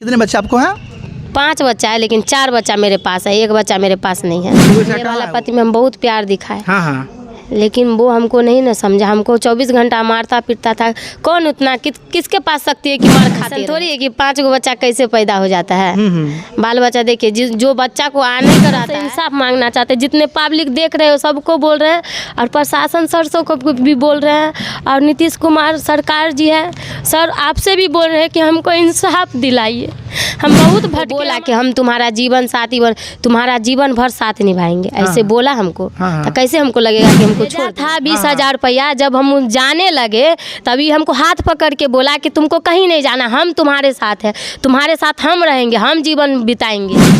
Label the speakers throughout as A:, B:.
A: कितने बच्चे आपको हैं?
B: 5 बच्चा है, लेकिन 4 बच्चा मेरे पास है, 1 बच्चा मेरे पास नहीं है। मेरे वाला पति में हम बहुत प्यार दिखाए,
A: हाँ,
B: लेकिन वो हमको नहीं ना समझा। हमको 24 घंटा मारता पीटता था। कौन उतना किसके पास शक्ति है कि मार खाते थोड़ी है कि 5 गो बच्चा कैसे पैदा हो जाता है। बाल बच्चा देखिए, जो बच्चा को आने का रहता है, इंसाफ मांगना चाहते हैं। जितने पब्लिक देख रहे हो सबको बोल रहे हैं, और प्रशासन सर को भी बोल रहे हैं, और नीतीश कुमार सरकार जी है सर, आपसे भी बोल रहे हैं कि हमको इंसाफ दिलाइए। हम बहुत बोला कि हम तुम्हारा जीवन साथी तुम्हारा जीवन भर साथ निभाएंगे, ऐसे बोला हमको। तो कैसे हमको लगेगा कि हमको छोड़ था 20,000 रुपया। जब हम जाने लगे तभी हमको हाथ पकड़ के बोला कि तुमको कहीं नहीं जाना, हम तुम्हारे साथ हैं, तुम्हारे साथ हम रहेंगे, हम जीवन बिताएंगे।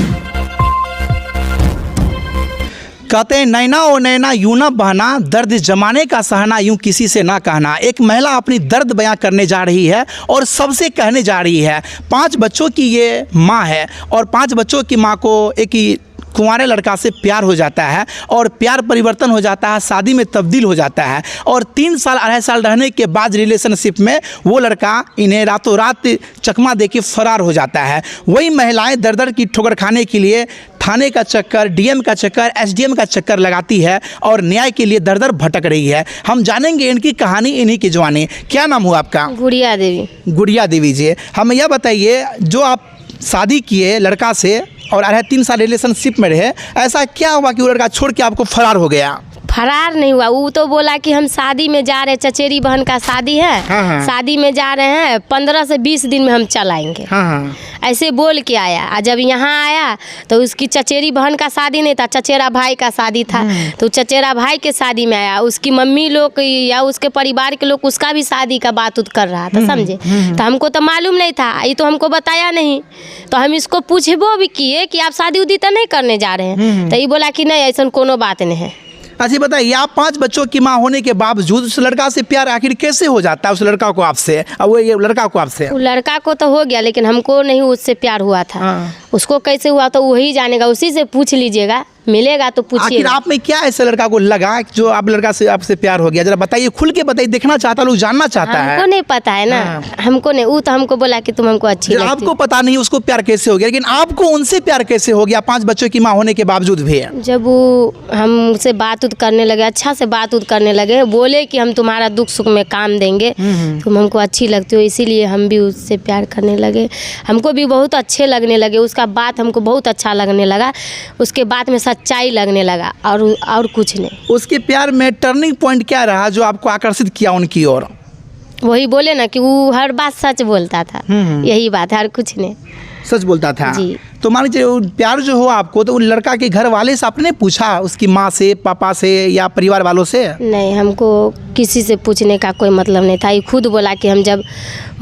A: कहते हैं नैना ओ नैना यूं ना बहना, दर्द जमाने का सहना यूं किसी से ना कहना। एक महिला अपनी दर्द बयां करने जा रही है और सबसे कहने जा रही है। 5 बच्चों की ये माँ है और 5 बच्चों की माँ को एक कुंवारे लड़का से प्यार हो जाता है और प्यार परिवर्तन हो जाता है, शादी में तब्दील हो जाता है। और 3 साल 2.5 साल रहने के बाद रिलेशनशिप में वो लड़का इन्हें रातों रात चकमा दे के फरार हो जाता है। वही महिलाएं दर दर की ठोकर खाने के लिए थाने का चक्कर, डीएम का चक्कर, एसडीएम का चक्कर लगाती है और न्याय के लिए दर दर भटक रही है। हम जानेंगे इनकी कहानी, इन्हीं की जवानी। क्या नाम हुआ आपका?
B: गुड़िया देवी।
A: गुड़िया देवी जी, हमें यह बताइए, जो आप शादी किए लड़का से और 3 साल रिलेशनशिप में रहे, ऐसा क्या हुआ कि वो लड़का छोड़ के आपको फरार हो गया?
B: फरार नहीं हुआ, वो तो बोला कि हम शादी में जा रहे, चचेरी बहन का शादी है। शादी में जा रहे हैं, 15 से 20 दिन में हम चल आएंगे। ऐसे बोल के आया। और जब यहाँ आया तो उसकी चचेरी बहन का शादी नहीं था, चचेरा भाई का शादी था। तो चचेरा भाई के शादी में आया, उसकी मम्मी लोग या उसके परिवार के लोग उसका भी शादी का बात उत कर रहा था, समझे। तो हमको तो मालूम नहीं था, ये तो हमको बताया नहीं। तो हम इसको पूछबो भी किए कि आप शादी उदी तो नहीं करने जा रहे हैं। तो ये बोला कि नहीं, ऐसा कोनो बात नहीं है।
A: अच्छा बताइए, आप 5 बच्चों की माँ होने के बावजूद उस लड़का से प्यार आखिर कैसे हो जाता है? उस लड़का को आपसे और वो ये लड़का को आपसे?
B: वो लड़का को तो हो गया, लेकिन हमको नहीं उससे प्यार हुआ था। उसको कैसे हुआ तो वही जानेगा, उसी से पूछ लीजिएगा, मिलेगा तो पूछिए।
A: आखिर आप में क्या ऐसे लड़का को लगा जो आप लड़का से आपसे प्यार हो गया? जरा बताइए, खुल के बताइए, देखना चाहता, लोग जानना चाहता है।
B: हमको नहीं पता है ना, हमको नहीं। वो तो हमको बोला कि तुम हमको अच्छी लगती।
A: आपको पता नहीं उसको प्यार कैसे हो गया, लेकिन आपको उनसे प्यार कैसे हो गया 5 बच्चों की माँ होने के बावजूद भी?
B: जब वो हमसे बात उत करने लगे, अच्छा से बात उत करने लगे, बोले कि हम तुम्हारा दुख सुख में काम देंगे, तुम हमको अच्छी लगती हो, इसीलिए हम भी उससे प्यार करने लगे। हमको भी बहुत अच्छे लगने लगे, उसका बात हमको बहुत अच्छा लगने लगा, उसके बात में सच्चाई लगने लगा, और कुछ नहीं।
A: उसके प्यार में टर्निंग पॉइंट क्या रहा जो आपको आकर्षित किया उनकी ओर?
B: वही बोले ना कि वो हर बात सच बोलता था, यही बात है, और कुछ नहीं।
A: सच बोलता था
B: जी।
A: तो मान लीजिए प्यार जो हो आपको, तो उन लड़का के घर वाले से आपने पूछा, उसकी माँ से, पापा से या परिवार वालों से?
B: नहीं, हमको किसी से पूछने का कोई मतलब नहीं था। ये खुद बोला कि हम, जब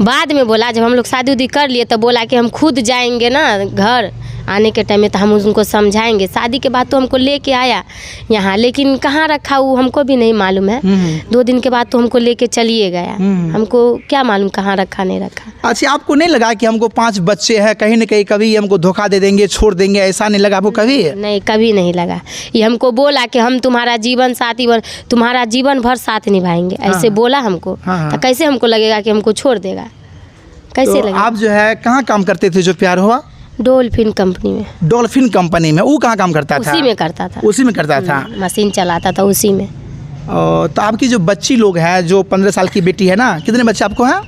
B: बाद में बोला, जब हम लोग शादी उदी कर लिए, तब बोला कि हम खुद जाएंगे ना घर, आने के टाइम में तो हम उनको समझाएंगे। शादी के बाद तो हमको लेके आया यहाँ, लेकिन कहाँ रखा वो हमको भी नहीं मालूम है। 2 दिन के बाद तो हमको लेके चलिए गया, हमको क्या मालूम कहाँ रखा नहीं रखा।
A: अच्छा, आपको नहीं लगा कि हमको 5 बच्चे हैं, कहीं न कहीं कभी हमको धोखा दे देंगे, छोड़ देंगे, ऐसा नहीं लगा आपको कभी?
B: नहीं, कभी नहीं लगा। ये हमको बोला कि हम तुम्हारा जीवन साथी तुम्हारा जीवन भर साथ निभाएंगे, ऐसे बोला हमको। तो कैसे हमको लगेगा कि हमको छोड़ देगा, कैसे लगेगा?
A: आप जो है कहाँ काम करते थे जो प्यार हुआ?
B: डॉल्फिन कंपनी में।
A: डॉल्फिन कंपनी में? वो कहाँ काम करता था?
B: उसी में करता था।
A: उसी में करता था,
B: मशीन चलाता था उसी में।
A: तो आपकी जो बच्ची लोग हैं, जो 15 साल की बेटी है ना, कितने बच्चे आपको हैं?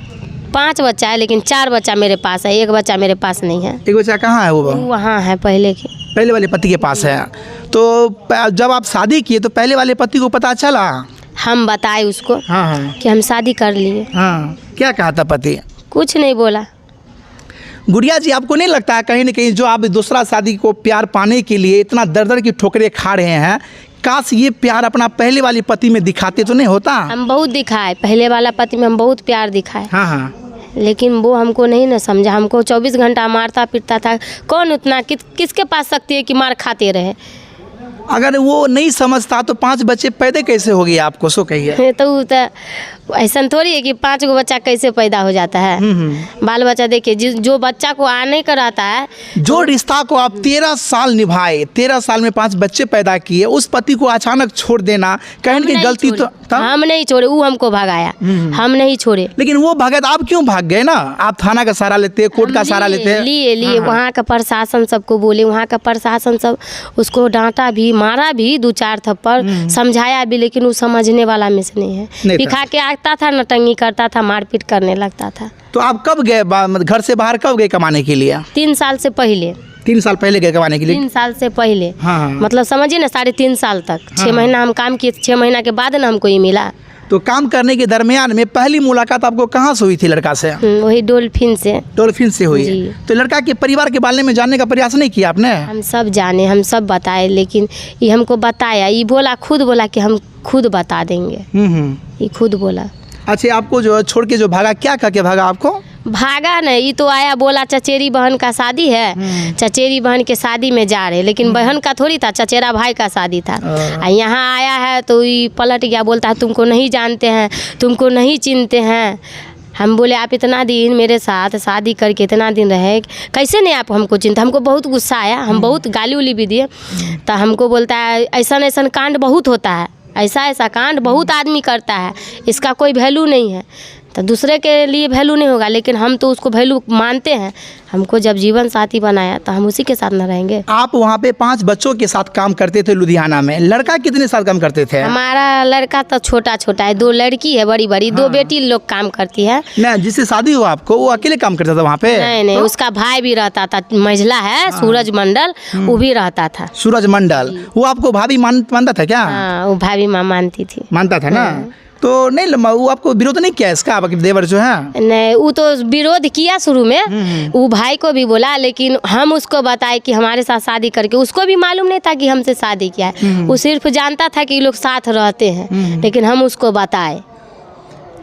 B: 5 बच्चा है, लेकिन 4 बच्चा मेरे पास है, 1 बच्चा मेरे पास नहीं है।
A: एक बच्चा कहाँ है? वो
B: वहाँ है, पहले
A: वाले पति के पास है। तो जब आप शादी किए तो पहले वाले पति को पता चला?
B: हम बताए उसको कि हम शादी कर लिए।
A: क्या कहा था पति?
B: कुछ नहीं बोला।
A: गुड़िया जी, आपको नहीं लगता है कहीं न कहीं जो आप दूसरा शादी को प्यार पाने के लिए इतना दर दर की ठोकरें खा रहे हैं, काश ये प्यार अपना पहले वाले पति में दिखाते तो नहीं होता?
B: हम बहुत दिखाए, पहले वाला पति में हम बहुत प्यार दिखाए। लेकिन वो हमको नहीं ना समझा। हमको 24 घंटा मारता पीटता था। कौन उतना किसके पास शक्ति है कि मार खाते रहे।
A: अगर वो नहीं समझता तो 5 बच्चे पैदा कैसे हो गए आपको, सो कहिए।
B: तो ऐसा थोड़ी है कि 5 गो बच्चा कैसे पैदा हो जाता है। बाल बच्चा देखिए जो बच्चा को आने का रहता है,
A: जो रिश्ता को आप 13 साल निभाए, 13 साल में 5 बच्चे पैदा किए, उस पति को अचानक छोड़ देना कहीं न कहीं गलती तो था?
B: हम नहीं छोड़े, वो हमको भगाया, हम नहीं छोड़े।
A: लेकिन वो भगत आप क्यों भाग गए ना? आप थाना का सहारा लेते, कोर्ट का सहारा लेते।
B: लिए वहाँ का प्रशासन सबको बोले, वहाँ का प्रशासन सब उसको डांटा भी, मारा भी 2-4 थप्पड़, समझाया भी, लेकिन वो समझने वाला में से नहीं है। दिखा के आता था, नटंगी करता था, मारपीट करने लगता था।
A: तो आप कब गए घर से बाहर, कब गए कमाने के लिए?
B: 3 साल से पहले।
A: 3 साल पहले गए कमाने के लिए?
B: 3 साल से पहले।
A: हाँ।
B: मतलब समझिए ना, 3.5 साल तक। 6 महीना हम काम किए, 6 महीना के बाद ना हमको ये मिला।
A: तो काम करने के दरमियान में पहली मुलाकात आपको कहाँ से हुई थी लड़का से?
B: वही डॉल्फिन से।
A: डॉल्फिन से हुई?
B: जी।
A: तो लड़का के परिवार के बारे में जानने का प्रयास नहीं किया आपने?
B: हम सब जाने, हम सब बताए, लेकिन ये हमको बताया, ये बोला, खुद बोला कि हम खुद बता देंगे। ये खुद बोला।
A: अच्छा, आपको जो छोड़ के जो भागा, क्या कह के भागा आपको?
B: भागा नहीं, ये तो आया, बोला चचेरी बहन का शादी है, चचेरी बहन के शादी में जा रहे, लेकिन बहन का थोड़ी था, चचेरा भाई का शादी था। यहाँ आया है तो ये पलट गया, बोलता है तुमको नहीं जानते हैं, तुमको नहीं चिनते हैं। हम बोले आप इतना दिन मेरे साथ शादी करके इतना दिन रहे, कैसे नहीं आप हमको चिंता? हमको बहुत गुस्सा आया, हम बहुत गाली उली भी दिए। तो हमको बोलता है ऐसा ऐसा कांड बहुत होता है, ऐसा कांड बहुत आदमी करता है, इसका कोई वैल्यू नहीं है। तो दूसरे के लिए वैल्यू नहीं होगा, लेकिन हम तो उसको वैल्यू मानते हैं। हमको जब जीवन साथी बनाया तो हम उसी के साथ न रहेंगे।
A: आप वहाँ पे 5 बच्चों के साथ काम करते थे लुधियाना में। लड़का कितने साल काम करते थे?
B: हमारा लड़का तो छोटा छोटा है, 2 लड़की है बड़ी बड़ी, 2 बेटी लोग काम करती है।
A: नहीं, जिससे शादी हुआ आपको, वो अकेले काम करता था वहाँ पे?
B: नहीं, उसका भाई भी रहता था, महिला है, सूरज मंडल, वो भी रहता था।
A: सूरज मंडल, वो आपको भाभी मानता था क्या?
B: हाँ, वो भाभी माँ मानती थी।
A: मानता था ना? तो नहीं, वो आपको विरोध नहीं किया इसका, आपके देवर जो है?
B: नहीं, वो तो विरोध किया शुरू में, वो भाई को भी बोला, लेकिन हम उसको बताए कि हमारे साथ शादी करके, उसको भी मालूम नहीं था कि हमसे शादी किया है। वो सिर्फ जानता था कि ये लोग साथ रहते हैं, लेकिन हम उसको बताए।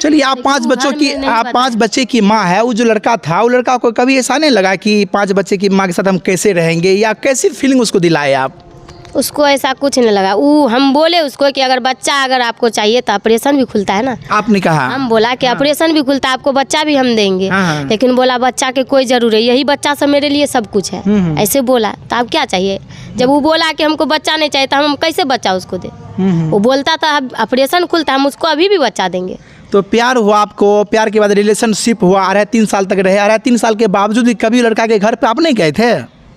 A: चलिए, आप 5 बच्चों की, आप 5 बच्चे की माँ है। वो जो लड़का था, वो लड़का को कभी ऐसा नहीं लगा कि 5 बच्चे की माँ के साथ हम कैसे रहेंगे, या कैसी फीलिंग उसको दिलाए आप?
B: उसको ऐसा कुछ नहीं लगा। वो हम बोले उसको कि अगर बच्चा अगर आपको चाहिए तो ऑपरेशन भी खुलता है ना।
A: आपने कहा?
B: हम बोला कि ऑपरेशन भी खुलता है, आपको बच्चा भी हम देंगे। लेकिन बोला बच्चा के कोई जरूर है, यही बच्चा सब मेरे लिए सब कुछ है, ऐसे बोला। तो आप क्या चाहिए? जब वो बोला कि हमको बच्चा नहीं चाहिए, तो हम कैसे बच्चा उसको दे? वो बोलता था ऑपरेशन खुलता है, हम उसको अभी भी बच्चा देंगे।
A: तो प्यार हुआ आपको, प्यार के बाद रिलेशनशिप हुआ, 3.5 साल तक रहे। 3.5 साल के बावजूद भी कभी लड़का के घर पे आप नहीं गए थे?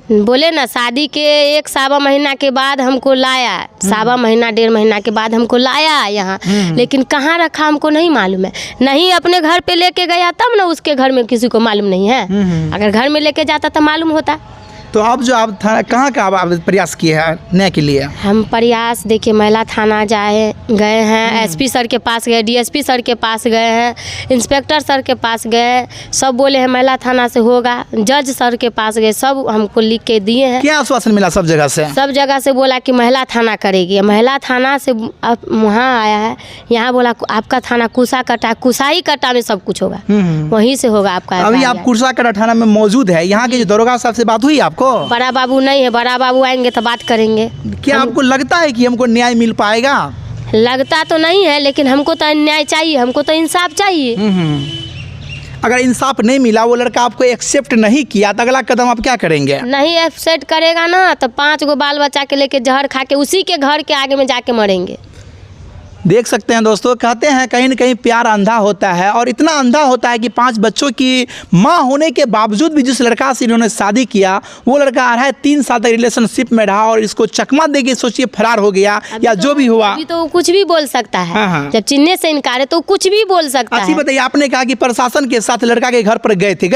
B: बोले ना, शादी के 1 सवा महीना के बाद हमको लाया, 1.25 महीना 1.5 महीना के बाद हमको लाया यहाँ, लेकिन कहाँ रखा हमको नहीं मालूम है। नहीं अपने घर पे लेके गया तब ना, उसके घर में किसी को मालूम नहीं है। अगर घर में लेके जाता तो मालूम होता।
A: तो अब जो आप कहाँ का आप प्रयास किए हैं न्याय के लिए?
B: हम प्रयास देखिए, महिला थाना गए हैं, एसपी सर के पास गए, डीएसपी सर के पास गए हैं, इंस्पेक्टर सर के पास गए, सब बोले हैं महिला थाना से होगा। जज सर के पास गए, सब हमको लिख के दिए हैं।
A: क्या आश्वासन मिला सब जगह से?
B: सब जगह से बोला कि महिला थाना करेगी। महिला थाना से वहाँ आया है, यहाँ बोला आपका थाना कुसा कटा, कुसाई कटा में सब कुछ होगा, वहीं से होगा आपका।
A: अभी आप कुसा कटा थाना में मौजूद है। यहाँ के जो दरोगा साहब से बात हुई आपको?
B: बड़ा बाबू नहीं है, बड़ा बाबू आएंगे तो बात करेंगे।
A: क्या आपको लगता है कि हमको न्याय मिल पाएगा?
B: लगता तो नहीं है, लेकिन हमको तो न्याय चाहिए, हमको तो इंसाफ चाहिए।
A: अगर इंसाफ नहीं मिला, वो लड़का आपको एक्सेप्ट नहीं किया, तो अगला कदम आप क्या करेंगे?
B: नहीं एक्सेप्ट करेगा ना, तो 5 गो बाल बच्चा के लेके जहर खा के उसी के घर के आगे में जाके मरेंगे।
A: देख सकते हैं दोस्तों, कहते हैं कहीं न कहीं प्यार अंधा होता है, और इतना अंधा होता है कि 5 बच्चों की माँ होने के बावजूद भी जिस लड़का से इन्होंने शादी किया, वो लड़का 3 साल तक रिलेशनशिप में रहा, और इसको चकमा दे के सोचिए फरार हो गया, या जो भी हुआ।
B: अभी तो कुछ भी बोल सकता है। जब चिन्हने से इनकार है तो कुछ भी बोल सकता है।
A: बताइए, आपने कहा कि प्रशासन के साथ लड़का के घर पर गए थे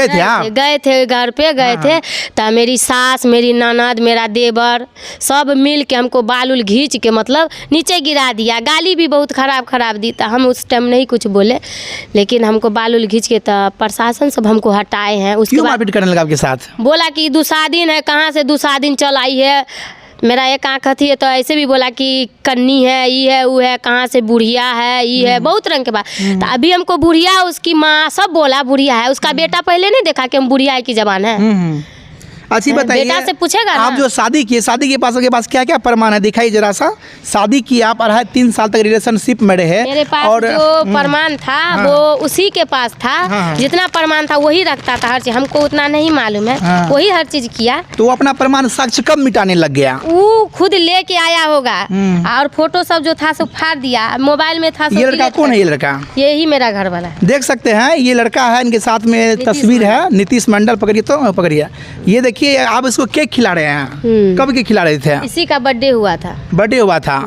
A: घर पे गए थे, तो मेरी सास, मेरी ननद, मेरा देवर सब मिल के हमको बाल उल घींच के मतलब नीचे गिरा दिया, गाली भी बहुत खराब दी। तो हम उस टाइम नहीं कुछ बोले, लेकिन हमको बाल उल घींच के तो प्रशासन सब हमको हटाए हैं। उसके बाद मारपीट करने लगा आपके साथ। बोला कि दुसादिन है, कहाँ से दुसादिन चल आई है, मेरा एक आँख थी है, तो ऐसे भी बोला कि कन्नी है, ये है, वो है, कहाँ से बुढ़िया है, ये है, बहुत रंग के बात। तो अभी हमको बुढ़िया, उसकी माँ सब बोला बुढ़िया है, उसका बेटा पहले नहीं देखा कि हम बुढ़िया की जबान है। अच्छी बताइए,
B: बेटा से पूछेगा ना।
A: आप जो शादी के पास क्या क्या प्रमाण है, दिखाइए जरा सा। शादी की आप 2.5-3 साल तक रिलेशनशिप में रहे,
B: मेरे पास
A: और
B: जो प्रमाण था वो उसी के पास था।
A: हाँ।
B: जितना प्रमाण था वही रखता था हर चीज, हमको उतना नहीं मालूम है।
A: हाँ।
B: वही हर चीज किया।
A: तो वो अपना प्रमाण साक्ष्य कब मिटाने लग गया?
B: वो खुद लेके आया होगा, और फोटो सब जो था सब फाड़ दिया, मोबाइल में था सब
A: ये लड़का
B: डिलीट
A: कौन
B: कर
A: है? ये लड़का
B: यही मेरा घर वाला है।
A: देख सकते हैं, ये लड़का है, इनके साथ में तस्वीर है नीतीश मंडल। पकड़िए तो पकड़िए, ये देखिए, आप इसको केक खिला रहे हैं। कब के खिला रहे थे?
B: इसी का बर्थडे हुआ था।
A: बर्थडे हुआ था।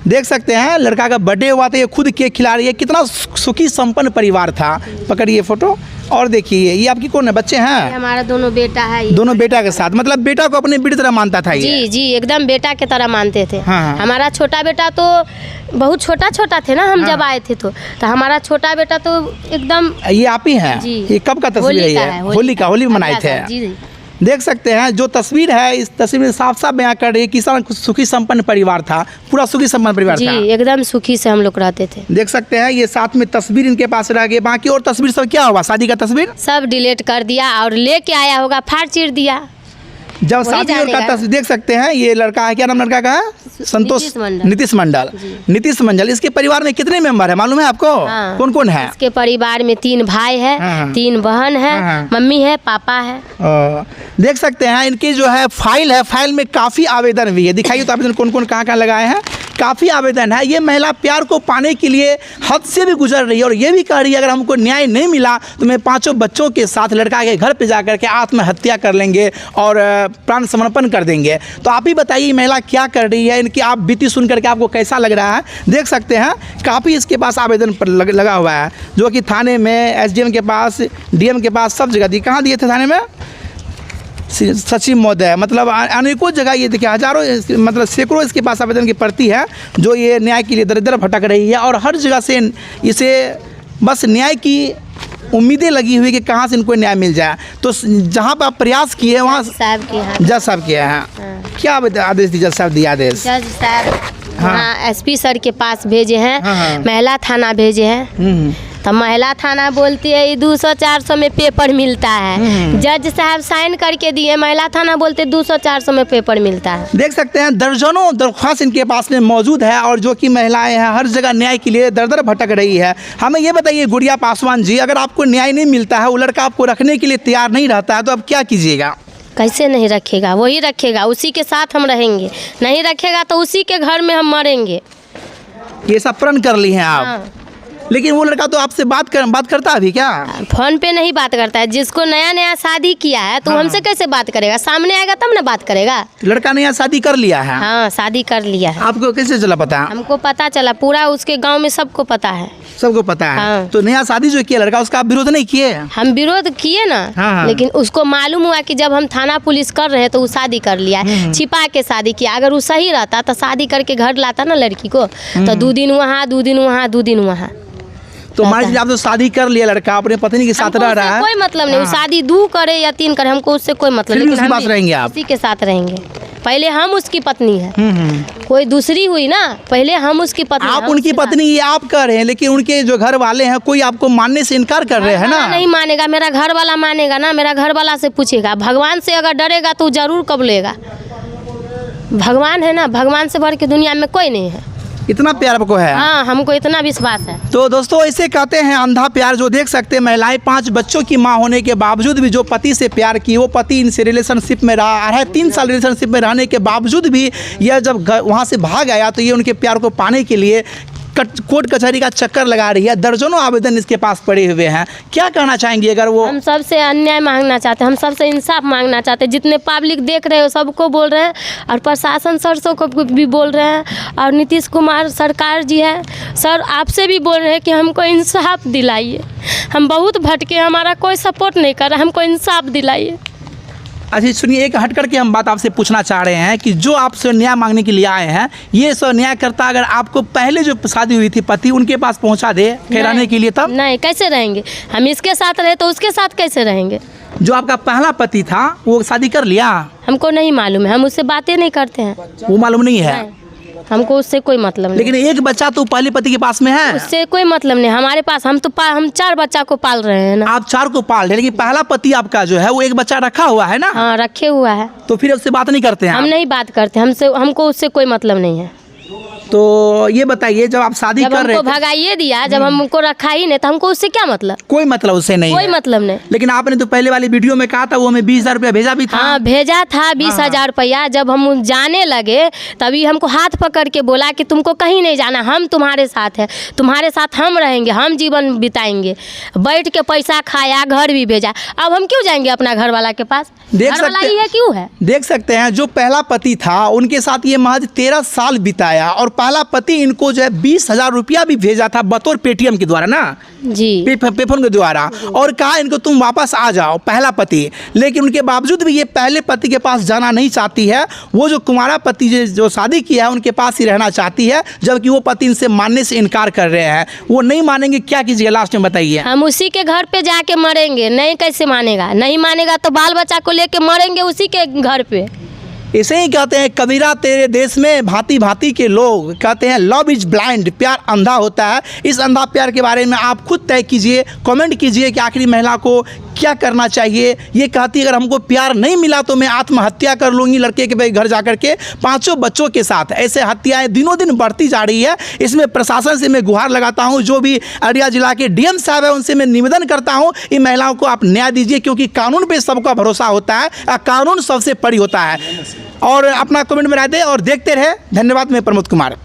A: देख सकते हैं, लड़का का बर्थडे हुआ था, ये खुद केक खिला रही है। कितना सुखी संपन्न परिवार था। पकड़िए फोटो और देखिए, ये आपकी कौन है? बच्चे
B: ये
A: हैं?
B: हमारा दोनों बेटा है ये।
A: दोनों बेटा के साथ, मतलब बेटा को अपने बेटी तरह मानता था ये?
B: जी जी, एकदम बेटा के तरह मानते थे।
A: हाँ।
B: हमारा छोटा बेटा तो बहुत छोटा थे ना, हम जब आए थे तो हमारा छोटा बेटा तो एकदम।
A: ये आप ही हैं?
B: जी।
A: ये कब का तस्वीर है? ये होली मनाए थे।
B: जी जी।
A: देख सकते हैं, जो तस्वीर है, इस तस्वीर में साफ साफ बयां कर रही है किसान सुखी संपन्न परिवार था, पूरा सुखी संपन्न परिवार
B: जी,
A: था।
B: एकदम सुखी से हम लोग रहते थे।
A: देख सकते हैं, ये साथ में तस्वीर इनके पास रह गई। बाकी और तस्वीर सब क्या हुआ? शादी का तस्वीर
B: सब डिलीट कर दिया और लेके आया होगा, फाड़ चीर दिया।
A: जब
B: वही
A: शादी और का
B: जानेगा।
A: तस्वीर देख सकते हैं, ये लड़का है, क्या नाम लड़का का है? संतोष नीतीश मंडल। नीतीश मंडल, इसके परिवार में कितने मेंबर है मालूम है आपको?
B: हाँ।
A: कौन कौन है?
B: इसके परिवार में 3 भाई है,
A: हाँ।
B: 3 बहन है,
A: हाँ।
B: मम्मी है, पापा है।
A: देख सकते हैं, इनकी जो है फाइल है, फाइल में काफ़ी आवेदन भी है। दिखाइए तो आवेदन कौन कौन कहाँ लगाए हैं। काफ़ी आवेदन है। ये महिला प्यार को पाने के लिए हद से भी गुजर रही है, और ये भी कह रही है अगर हमको न्याय नहीं मिला तो मैं 5 बच्चों के साथ लड़का के घर पे जाकर के आत्महत्या कर लेंगे और प्राण समर्पण कर देंगे। तो आप ही बताइए, महिला क्या कर रही है, इनकी आप बीती सुन करके आपको कैसा लग रहा है? देख सकते हैं, काफ़ी इसके पास आवेदन पर लगा हुआ है, जो कि थाने में, SDM के पास, DM के पास, सब जगह दिए। कहाँ दिए थे? थाने में सचिव महोदय, मतलब अनेकों जगह ये देखिए, हजारों, मतलब सैकड़ों इसके पास आवेदन की प्रति है, जो ये न्याय के लिए दर दर भटक रही है, और हर जगह से इसे बस न्याय की उम्मीदें लगी हुई कि कहाँ से इनको न्याय मिल जाए। तो जहाँ पर आप प्रयास किए वहाँ
B: साहब के यहाँ
A: जज साहब किए हैं। क्या आदेश दिया? जज साहब दिया आदेश?
B: जज साहब हाँ, SP सर के पास भेजे हैं।
A: हाँ।
B: महिला थाना भेजे हैं। तो महिला थाना बोलती है 200-400 में पेपर मिलता है। जज साहब साइन करके दिए, महिला थाना बोलते 200-400 में पेपर मिलता है।
A: देख सकते हैं, दर्जनों दरख्वास्त इनके पास में मौजूद है, और जो कि महिलाएं हैं हर जगह न्याय के लिए दर दर भटक रही है। हमें ये बताइए गुड़िया पासवान जी, अगर आपको न्याय नहीं मिलता है, वो लड़का आपको रखने के लिए तैयार नहीं रहता है, तो अब क्या कीजिएगा?
B: कैसे नहीं रखेगा? वही रखेगा, उसी के साथ हम रहेंगे। नहीं रखेगा तो उसी के घर में हम मरेंगे।
A: ये सब प्रण कर ली हैं आप?
B: हाँ।
A: लेकिन वो लड़का तो आपसे बात करता है अभी क्या?
B: फोन पे नहीं बात करता है। जिसको नया नया शादी किया है तो हमसे कैसे बात करेगा? सामने आएगा तब ना बात करेगा।
A: लड़का ने यहाँ शादी कर लिया है?
B: हाँ, शादी कर लिया है।
A: आपको कैसे चला पता?
B: हमको पता चला, पूरा उसके गांव में सबको पता है।
A: सबको पता है?
B: हाँ।
A: तो नया शादी जो किया लड़का, उसका आप विरोध नहीं किए?
B: हम विरोध किए ना।
A: हाँ।
B: लेकिन उसको मालूम हुआ कि जब हम थाना पुलिस कर रहे हैं तो वो शादी कर लिया है, छिपा के शादी किया। अगर वो सही रहता तो शादी करके घर लाता ना लड़की को, तो 2 दिन वहाँ, 2 दिन वहाँ, 2 दिन वहाँ।
A: तो मान लीजिए आप तो शादी कर लिया, लड़का अपने पत्नी के साथ
B: हमको
A: रह
B: उससे
A: रहा है,
B: कोई मतलब नहीं। वो शादी 2 करे या 3 करे, हमको उससे कोई मतलब
A: फिर भी
B: नहीं।
A: उसके पास रहेंगे आप?
B: उसी के साथ रहेंगे। पहले हम उसकी पत्नी है, कोई दूसरी हुई ना, पहले हम उसकी पत्नी।
A: आप उनकी पत्नी, ये आप कह रहे हैं, लेकिन उनके जो घर वाले हैं कोई आपको मानने से इनकार कर रहे हैं ना?
B: नहीं मानेगा, मेरा घर वाला मानेगा ना। मेरा घर वाला से पूछेगा। भगवान से अगर डरेगा तो जरूर कब लेगा। भगवान है ना, भगवान से बढ़ के दुनिया में कोई नहीं है।
A: इतना प्यार आपको है?
B: हाँ, हमको इतना विश्वास है।
A: तो दोस्तों, ऐसे कहते हैं अंधा प्यार। जो देख सकते हैं, महिलाएं 5 बच्चों की मां होने के बावजूद भी जो पति से प्यार की, वो पति इनसे रिलेशनशिप में रहा है। 3 साल रिलेशनशिप में रहने के बावजूद भी यह जब वहाँ से भाग आया, तो ये उनके प्यार को पाने के लिए कोर्ट कचहरी का चक्कर लगा रही है। दर्जनों आवेदन इसके पास पड़े हुए हैं। क्या कहना चाहेंगे? अगर वो,
B: हम सबसे अन्याय मांगना चाहते हैं, हम सबसे इंसाफ मांगना चाहते हैं। जितने पब्लिक देख रहे हो सबको बोल रहे हैं, और प्रशासन सर को भी बोल रहे हैं, और नीतीश कुमार सरकार जी है सर, आपसे भी बोल रहे हैं कि हमको इंसाफ दिलाइए। हम बहुत भटके, हमारा कोई सपोर्ट नहीं कर रहा, हमको इंसाफ दिलाइए।
A: अच्छा सुनिए, एक हट करके हम बात आपसे पूछना चाह रहे हैं कि जो आपसे न्याय मांगने के लिए आए हैं, ये सब न्यायकर्ता अगर आपको पहले जो शादी हुई थी पति, उनके पास पहुंचा दे ठहराने के लिए, तब
B: नहीं, कैसे रहेंगे? हम इसके साथ रहे तो उसके साथ कैसे रहेंगे?
A: जो आपका पहला पति था वो शादी कर लिया?
B: हमको नहीं मालूम है, हम उससे बातें नहीं करते हैं।
A: वो मालूम नहीं है?
B: हमको उससे कोई मतलब नहीं।
A: लेकिन एक बच्चा तो पहले पति के पास में है।
B: उससे कोई मतलब नहीं हमारे पास। हम 4 बच्चा को पाल रहे हैं ना।
A: आप 4 को पाल रहे हैं, लेकिन पहला पति आपका जो है वो एक बच्चा रखा हुआ है ना।
B: हाँ रखे हुआ है।
A: तो फिर उससे बात नहीं करते हैं
B: हम
A: आप?
B: नहीं बात करते, हमको उससे कोई मतलब नहीं है।
A: तो ये बताइए, जब आप शादी
B: जब
A: कर रहे
B: हमको
A: थे,
B: भगाइए दिया, जब हमको रखा ही नहीं तो हमको उससे क्या मतलब?
A: कोई मतलब उससे नहीं
B: कोई
A: है।
B: मतलब नहीं।
A: लेकिन आपने तो पहले वाली वीडियो में कहा था वो हमें 20,000 रुपया भेजा भी था।
B: हाँ भेजा था 20,000 रुपया। जब हम जाने लगे तभी हमको हाथ पकड़ के बोला कि तुमको कहीं नहीं जाना, हम तुम्हारे साथ हैं, तुम्हारे साथ हम रहेंगे, हम जीवन बिताएंगे। बैठ के पैसा खाया, घर भी भेजा। अब हम क्यों जाएंगे अपना घर वाला के पास? घर वाला ही है, क्यों है?
A: देख सकते हैं जो पहला पति था उनके साथ ये महज 13 साल बिताया, और पहला पति इनको जो है 20,000 रुपया भी भेजा था बतौर पेटीएम के द्वारा ना,
B: जी
A: पेफोन के द्वारा, और कहा इनको तुम वापस आ जाओ, पहला पति। लेकिन उनके बावजूद भी ये पहले पति के पास जाना नहीं चाहती है। वो जो कुमारा पति जो शादी किया है उनके पास ही रहना चाहती है, जबकि वो पति इनसे मानने से इनकार कर रहे हैं। वो नहीं मानेंगे, क्या कीजिएगा लास्ट में बताइए?
B: हम उसी के घर पे जाके मरेंगे। नहीं कैसे मानेगा? नहीं मानेगा तो बाल बच्चा को लेके मरेंगे उसी के घर पे।
A: इसे ही कहते हैं कबीरा तेरे देश में भांति भांति के लोग कहते हैं लव इज ब्लाइंड, प्यार अंधा होता है। इस अंधा प्यार के बारे में आप खुद तय कीजिए, कमेंट कीजिए कि आखिरी महिला को क्या करना चाहिए। ये कहती अगर हमको प्यार नहीं मिला तो मैं आत्महत्या कर लूँगी लड़के के घर जा कर के 5 बच्चों के साथ। ऐसे हत्याएं दिनों दिन बढ़ती जा रही है। इसमें प्रशासन से मैं गुहार लगाता हूँ, जो भी अररिया जिला के डीएम साहब है उनसे मैं निवेदन करता हूँ इन महिलाओं को आप न्याय दीजिए, क्योंकि कानून पे सबका भरोसा होता है, कानून सबसे बड़ी होता है। और अपना कमेंट में राय दें और देखते रहे। धन्यवाद। मैं प्रमोद कुमार।